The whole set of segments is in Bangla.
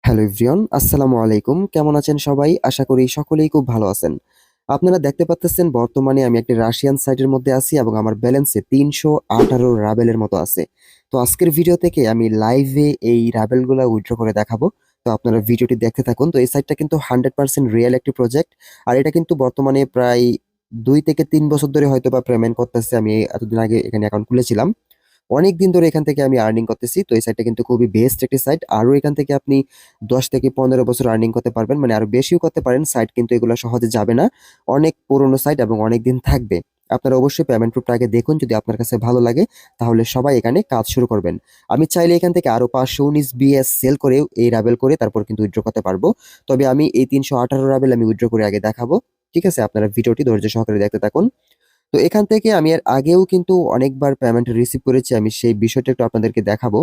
হ্যালো এভরিওয়ান, আসসালামু আলাইকুম। কেমন আছেন সবাই? আশা করি সকলেই খুব ভালো আছেন। আপনারা দেখতে পাচ্তেছেন বর্তমানে আমি একটি রাশিয়ান সাইটের মধ্যে আছি এবং আমার ব্যালেন্সে ৩১৮ রাবেলের মতো আছে। তো আজকের ভিডিও থেকে আমি লাইভে এই রাবেলগুলা উইথড্র করে দেখাবো। তো আপনারা ভিডিওটি দেখতে থাকুন। তো এই সাইটটা কিন্তু 100% রিয়েল একটি প্রজেক্ট। আর এটা কিন্তু বর্তমানে প্রায় ২ থেকে ৩ বছর ধরে হয়তোবা পেমেন্ট করতেছে। আমি এতদিন আগে এখানে অ্যাকাউন্ট খুলেছিলাম। অনেকদিন ধরে এখান থেকে আমি আর্নিং করতেছি। তো এই সাইটটা কিন্তু খুবই বেস্ট একটি সাইট। আরো এখান থেকে আপনি ১০ থেকে ১৫ বছর আর্নিং করতে পারবেন। মানে আরো বেশিও করতে পারেন। সাইট কিন্তু এগুলো সহজে যাবে না। অনেক পুরনো সাইট এবং অনেকদিন থাকবে। আপনারা অবশ্যই পেমেন্ট প্রুফটা আগে দেখুন। যদি আপনার কাছে ভালো লাগে তাহলে সবাই এখানে কাজ শুরু করবেন। আমি চাইলে এখান থেকে আরো ৫১৯ বিএস সেল করেও এই রাবেল করে তারপর কিন্তু উইথড্র করতে পারবো। তবে আমি এই ৩১৮ রাবেল আমি উইথড্র করে আগে দেখাবো। ঠিক আছে? আপনারা ভিডিওটি ধৈর্য সহকারে দেখতে থাকুন। তো এখান থেকে আমি এর আগেও কিন্তু অনেকবার পেমেন্ট রিসিভ করেছি। আমি সেই বিষয়টা একটু আপনাদেরকে দেখাবো।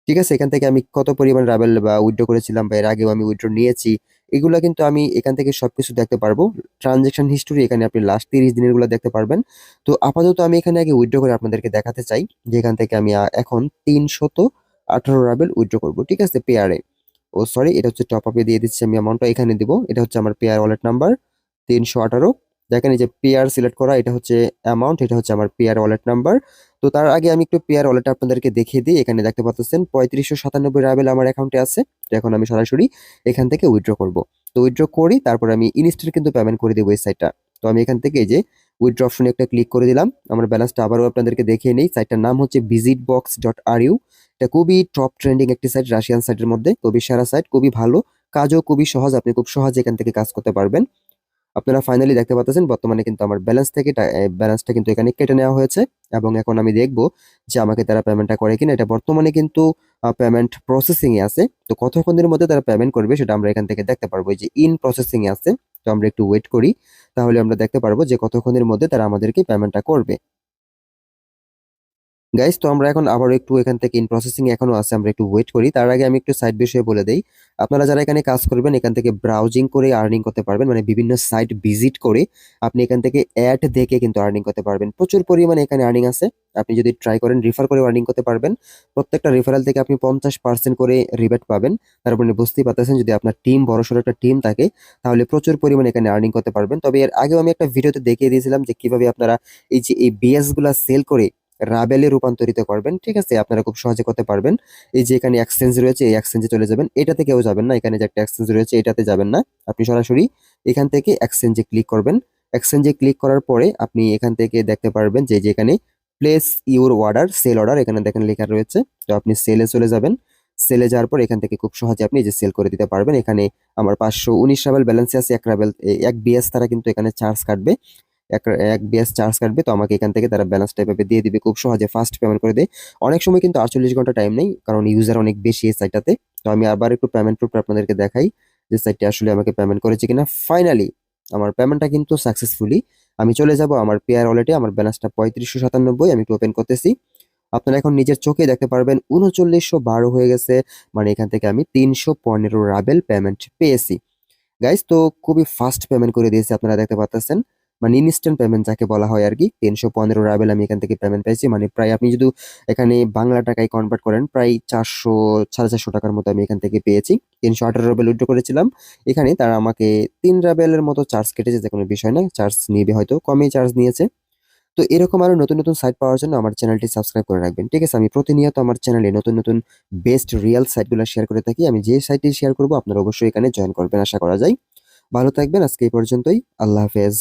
ঠিক আছে? এখান থেকে আমি কত পরিমাণ রাবেল বা উইথড্র করেছিলাম বা এর আগেও আমি উইথড্র নিয়েছি। এগুলা কিন্তু আমি এখান থেকে সবকিছু দেখতে পারবো। ট্রানজাকশন হিস্টোরি এখানে আপনি লাস্ট ৩০ দিনের গুলা দেখতে পারবেন। তো আপাতত আমি এখানে আগে উইথড্র করে আপনাদেরকে দেখাতে চাই যে এখান থেকে আমি এখন ৩১৮ রাবেল উইথড্র করব। ঠিক আছে? পেয়ারে। ও সরি, এটা হচ্ছে টপ আপে দিয়ে দিচ্ছি আমি অ্যামাউন্টটা এখানে দিব। এটা হচ্ছে আমার পেয়ার ওয়ালেট নাম্বার ৩১৮। দেখেন এই যে পেয়ার সিলেক্ট করা, এটা হচ্ছে অ্যামাউন্ট, এটা হচ্ছে আমার পেয়ার ওয়ালেট নাম্বার। তো তার আগে আমি একটু পেয়ার ওয়ালেট আপনাদেরকে দেখিয়ে দিই। এখানে দেখতে পাচ্ছেন ৩৫৯৭ রাবেল আমার অ্যাকাউন্টে আছে। তো এখন আমি সরাসরি এখান থেকে উইথড্র করব। তো উইথড্র করি, তারপর আমি ইনস্ট্যান্ট কিন্তু পেমেন্ট করে দেবো এই সাইটটা। তো আমি এখান থেকে এই যে উইথড্র অপশনে একটা ক্লিক করে দিলাম। আমার ব্যালেন্সটা আবারও আপনাদেরকে দেখিয়ে নেই। সাইটটার নাম হচ্ছে visitbox.ru। এটা খুবই টপ ট্রেন্ডিং একটি সাইট রাশিয়ান সাইটের মধ্যে। খুবই সেরা সাইট, খুবই ভালো। কাজও খুবই সহজ। আপনি খুব সহজে এখান থেকে কাজ করতে পারবেন। আপনারা ফাইনালি দেখতে পাচ্ছেন বর্তমানে কিন্তু আমার ব্যালেন্স থেকে ব্যালেন্সটা কিন্তু এখানে কেটে নেওয়া হয়েছে এবং এখন আমি দেখব যে আমাকে তারা পেমেন্টটা করে কিনা। এটা বর্তমানে কিন্তু পেমেন্ট প্রসেসিং এ আছে। তো কতক্ষণের মধ্যে তারা পেমেন্ট করবে সেটা আমরা এখান থেকে দেখতে পারবো। এই যে ইন প্রসেসিং এ আছে। তো আমরা একটু ওয়েট করি, তাহলে আমরা দেখতে পারবো যে কতক্ষণের মধ্যে তারা আমাদেরকে পেমেন্টটা করবে। গাইস, তো আমরা এখন আবার একটু এখান থেকে ইন প্রসেসিং এখনো আছে, আমরা একটু ওয়েট করি। তার আগে আমি একটু সাইট বিষয়ে বলে দেই। আপনারা যারা এখানে কাজ করবেন এখান থেকে ব্রাউজিং করে আর্নিং করতে পারবেন। মানে বিভিন্ন সাইট ভিজিট করে আপনি এখান থেকে অ্যাড দেখে কিন্তু আর্নিং করতে পারবেন। প্রচুর পরিমাণে এখানে আর্নিং আছে। আপনি যদি ট্রাই করেন রিফার করে আর্নিং করতে পারবেন। প্রত্যেকটা রেফারেল থেকে আপনি 50% করে রিবেট পাবেন। তারপর আপনি বুঝতেই পারতেছেন যদি আপনার টিম বড়সড় একটা টিম থাকে তাহলে প্রচুর পরিমাণে এখানে আর্নিং করতে পারবেন। তবে এর আগেও আমি একটা ভিডিওতে দেখিয়ে দিয়েছিলাম যে কিভাবে আপনারা এই যে এই বিএস গুলা সেল করে রাবেলে রূপান্তরিত করবেন। ঠিক আছে? আপনারা খুব সহজে করতে পারবেন। এই যে এখানে এক্সচেঞ্জ রয়েছে, এই এক্সচেঞ্জে চলে যাবেন। এটাতে কেউ যাবেন না। এখানে যে একটা এক্সচেঞ্জ রয়েছে এটাতে যাবেন না। আপনি সরাসরি এখান থেকে এক্সচেঞ্জে ক্লিক করবেন। এক্সচেঞ্জে ক্লিক করার পরে আপনি এখান থেকে দেখতে পারবেন যে এখানে place your order, sell order এখানে দেখেন লেখা রয়েছে। তো আপনি সেলে চলে যাবেন। সেলে যাওয়ার পর এখান থেকে খুব সহজে আপনি এই যে সেল করে দিতে পারবেন। এখানে আমার ৫১৯ রাবেল ব্যালেন্সে আছে। এক রাবেল, এক বিএস তারা কিন্তু এখানে চার্জ কাটবে। এক এক বিএস চার্জ কাটবে। তো আমাকে এখান থেকে তারা ব্যালেন্সটা এভাবে দিয়ে দিবে। খুব সহজে ফাস্ট পেমেন্ট করে দেয়। অনেক সময় কিন্তু ৪৮ ঘন্টা টাইম নেই, কারণ ইউজার অনেক বেশি এই সাইটটাতে। তো আমি আবার একটু পেমেন্ট প্রুফ আপনাদেরকে দেখাই যে সাইটটি আসলে আমাকে পেমেন্ট করেছে কিনা। ফাইনালি আমার পেমেন্টটা কিন্তু সাকসেসফুলি। আমি চলে যাব আমার পেয়ার ওয়ালেটে। আমার ব্যালেন্সটা ৩৫৯৭। আমি একটু ওপেন করতেছি। আপনারা এখন নিজের চোখে দেখতে পারবেন ৩৯১২ হয়ে গেছে। মানে এখান থেকে আমি ৩১৫ রাবেল পেমেন্ট পেয়েছি। গাইস, তো খুবই ফাস্ট পেমেন্ট করে দিয়েছে, আপনারা দেখতে পাচ্ছেন। মানে ইনস্ট্যান্ট পেমেন্ট যাকে বলা হয় আর কি। ৩১৫ রাবেল আমি এখান থেকে পেমেন্ট পেয়েছি। মানে প্রায় আপনি যদি এখানে বাংলা টাকায় কনভার্ট করেন প্রায় ৪০০ ৪৫০ টাকার মতো আমি এখান থেকে পেয়েছি। ৩১৮ রাবেল উইথড্র করেছিলাম। এখানে তারা আমাকে ৩ রাবেলের মতো চার্জ কেটেছে, যে কোনো বিষয় না। চার্জ নিবে, হয়তো কমই চার্জ নিয়েছে। তো এরকম আরো নতুন নতুন সাইট পাওয়ার জন্য আমার চ্যানেলটি সাবস্ক্রাইব করে রাখবেন। ঠিক আছে? আমি প্রতিনিয়ত আমার চ্যানেলে নতুন নতুন বেস্ট রিয়েল সাইটগুলো শেয়ার করে থাকি। আমি যে সাইটটি শেয়ার করব আপনারা অবশ্যই এখানে জয়েন করবেন আশা করা যায়। ভালো থাকবেন। আজকে এই পর্যন্তই। আল্লাহ হাফেজ।